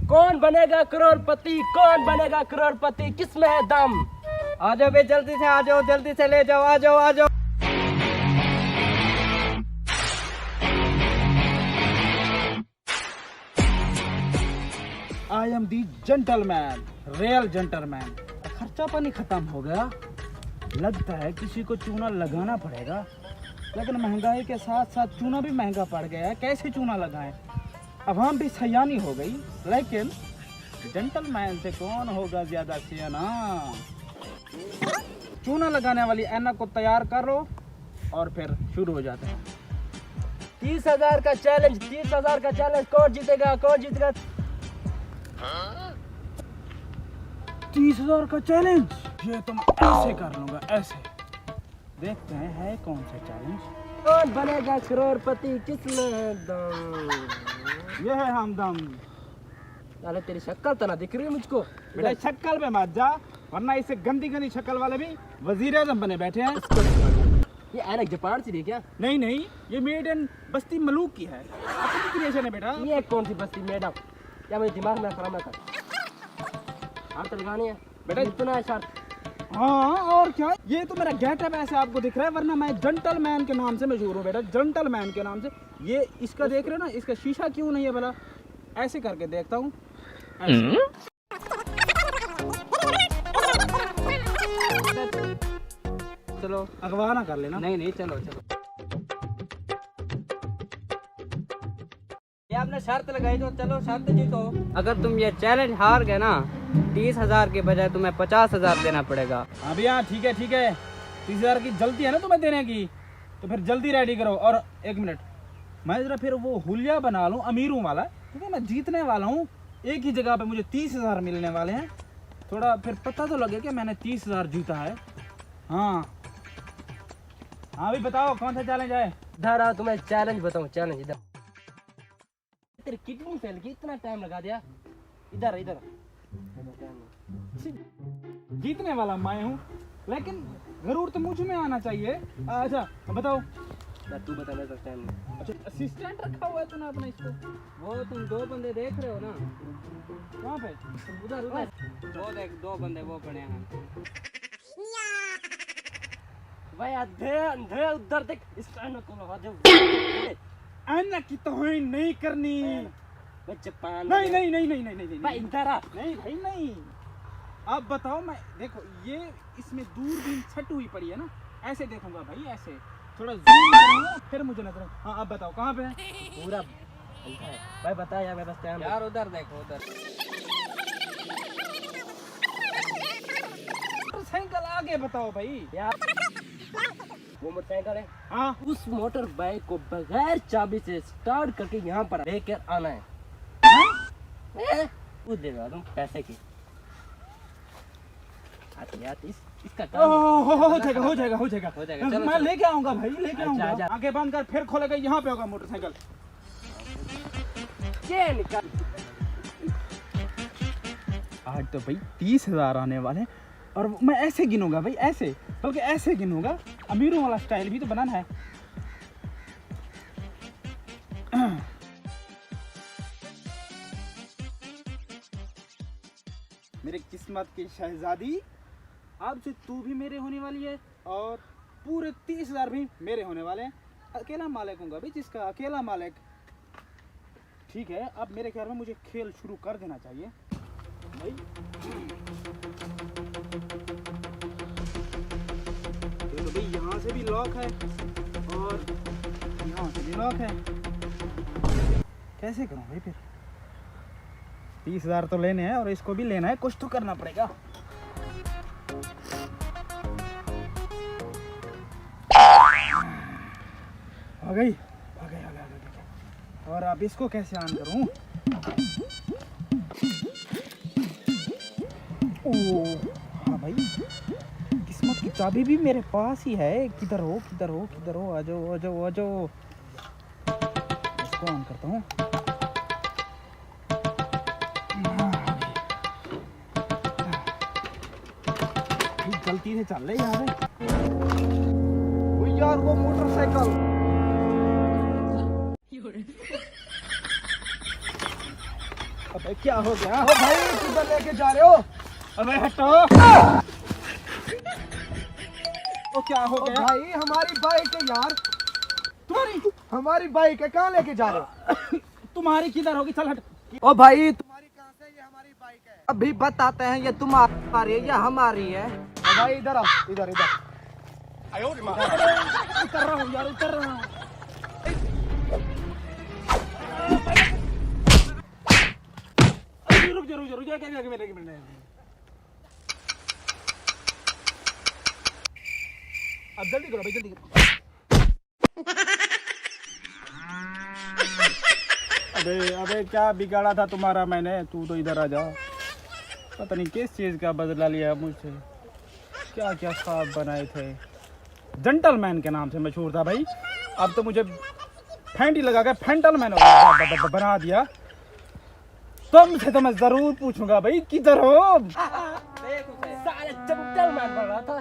कौन बनेगा करोड़पति, कौन बनेगा करोड़पति, किसमें है दम। आ जाओ भाई, जल्दी से आ जाओ, जल्दी से ले जाओ, आ जाओ आ जाओ। I am the gentleman, real gentleman. खर्चा पानी खत्म हो गया, लगता है किसी को चूना लगाना पड़ेगा, लेकिन महंगाई के साथ साथ चूना भी महंगा पड़ गया है। कैसे चूना लगाएं? अब हम भी सयानी हो गई, लेकिन जेंटलमैन से कौन होगा ज्यादा सियाना। चूना लगाने वाली ऐना को तैयार करो और फिर शुरू हो जाते हैं। 30,000 का चैलेंज, 30,000 का चैलेंज, कौन जीतेगा, कौन जीतेगा। 30,000 का चैलेंज, ये तुम ऐसे कर लूंगा, ऐसे। देखते हैं है कौन सा चैलेंज। कौन बनेगा करोड़पति, किसमें है दम। ये है हमदम। अरे तेरी शक्ल तो ना दिख रही है मुझको। बेटा शक्ल पे मत जा, वरना इससे गंदी गंदी शक्ल वाले भी वजीर आजम बने बैठे हैं। ये ऐनक जापान से दी क्या? नहीं नहीं, ये मेड इन बस्ती मलूक की है, अपनी क्रिएशन है बेटा। ये कौन सी बस्ती मैडम, या मेरे दिमाग में खराब ना कर। शर्त लगानी है बेटा, इतना है शर्त। हाँ और क्या, ये तो मेरा गेटअप ऐसे आपको दिख रहा है, वरना मैं जेंटलमैन के नाम से मशहूर हूँ बेटा, जेंटलमैन के नाम से। ये इसका देख रहे हो ना, इसका शीशा क्यों नहीं है भला? ऐसे करके देखता हूँ, चलो अगवा ना कर लेना। नहीं नहीं, चलो चलो। ये आपने शर्त लगाई तो चलो शर्त जीतो। अगर तुम ये चैलेंज हार गए ना, 30,000 के बजाय तुम्हें 50,000 देना पड़ेगा। हाँ भैया ठीक है ठीक है, 30,000 की जल्दी है ना तुम्हें देने की, तो फिर जल्दी रेडी करो। और एक मिनट, मैं जरा फिर वो हुलिया बना लूँ अमीरों वाला, क्योंकि मैं जीतने वाला हूँ। एक ही जगह पे मुझे 30,000 मिलने वाले हैं, थोड़ा फिर पता तो लगे कि मैंने 30,000 जीता है। हाँ हाँ भी बताओ कौन सा चैलेंज है। इधर आओ, तुम्हें चैलेंज बताऊं, चैलेंज इधर। तेरी किडनी फेल की, इतना टाइम लगा दिया। इधर इधर जीतने वाला मैं हूँ, लेकिन जरूर तो मुझ में आना चाहिए। अच्छा बताओ। तू बता, मेरे पास टाइम नहीं। अच्छा असिस्टेंट रखा हुआ है तूने अपना इसको? वो तुम दो बंदे देख रहे हो ना, कहाँ पे? उधर उधर वो देख, दो बंदे वो पड़े हैं। भाई अंधे अंधे उधर देख, इस टाइम को लगा दे। ऐना की तौहीन नहीं करनी। भाई जापान नहीं नहीं नहीं नहीं नहीं नहीं भाई इधर आ। नहीं भाई नहीं। अब बताओ, मैं देखो ये इसमें दूरबीन छट हुई पड़ी है ना, ऐसे देखूंगा भाई, ऐसे थोड़ा जूम करूंगा फिर मुझे नजर। हाँ अब बताओ कहाँ पे है? पूरा अंधा है भाई, बता यार, मेरे पास टाइम यार उधर देखो, उधर साइकिल आगे बताओ भाई। यार वो मोटरसाइकिल है, हाँ उस मोटर बाइक को बगैर चाबी से स्टार्ट करके यहाँ पर लेकर आना है। वो दे रहा तुम पैसे की। यार इसका काम हो जाएगा हो जाएगा हो जाएगा हो जाएगा, चलो, मैं चलो। लेके आऊंगा भाई, लेके अच्छा, आऊंगा। अच्छा। आगे बंद कर, फिर खोलेगा, यहाँ पे होगा मोटरसाइकिल। ये निकाल। आज तो भाई 30,000 आने वाले हैं, और मैं ऐसे गिनूंगा भाई, ऐसे, बल्कि ऐसे गिनूंगा। अमीरों वाला स्टाइल भी तो बनाना है। मेरे किस्मत की शहजादी, अब से तू भी मेरे होने वाली है, और पूरे 30,000 भी मेरे होने वाले हैं। अकेला मालिक हूँगा भाई, जिसका अकेला मालिक। ठीक है, अब मेरे ख्याल में मुझे खेल शुरू कर देना चाहिए भाई। तो भाई यहाँ से भी लॉक है और यहाँ से भी लॉक है। कैसे करूँ भाई फिर? 30,000 तो लेने हैं और इसको भी लेना है, कुछ तो करना पड़ेगा। आ गई आ गई आ गई आ गई। और अब इसको कैसे ऑन करूँ? ओह हाँ भाई, किस्मत की चाबी भी मेरे पास ही है। किधर हो किधर हो किधर हो, आ जाओ आ जाओ आ जाओ। इसको ऑन करता हूँ। गलती से चल रहे यार। वो यार वो मोटरसाइकिल। अब क्या हो गया? ओ भाई किधर लेके जा रहे हो? अबे हटो। ओ क्या हो ओ गया? भाई हमारी बाइक है यार, तुम्हारी हमारी बाइक है, कहाँ लेके जा रहे हो? तुम्हारी किधर होगी? चल हट। ओ भाई तुम्हारी कहाँ से? ये हमारी बाइक है। अभी बताते हैं ये तुम्हारी है या हमारी है। ओ भाई इधर आओ, इधर इधर। उतर रहा हूँ यार, उतर रहा हूँ। रुक जा रुक जा रुक जा, क्या मेरे अब जल्दी करो भाई, जल्दी करो। अबे अबे क्या बिगाड़ा था तुम्हारा मैंने? तू तो इधर आ जा। पता नहीं किस चीज का बदला लिया मुझसे, क्या क्या ख्वाब बनाए थे। जेंटलमैन के नाम से मशहूर था भाई, अब तो मुझे फैंटी लगा के फेंटलमैन बना दिया। तुमसे तो मैं जरूर पूछूंगा भाई, किधर हो? साले जेंटलमैन बन रहा था।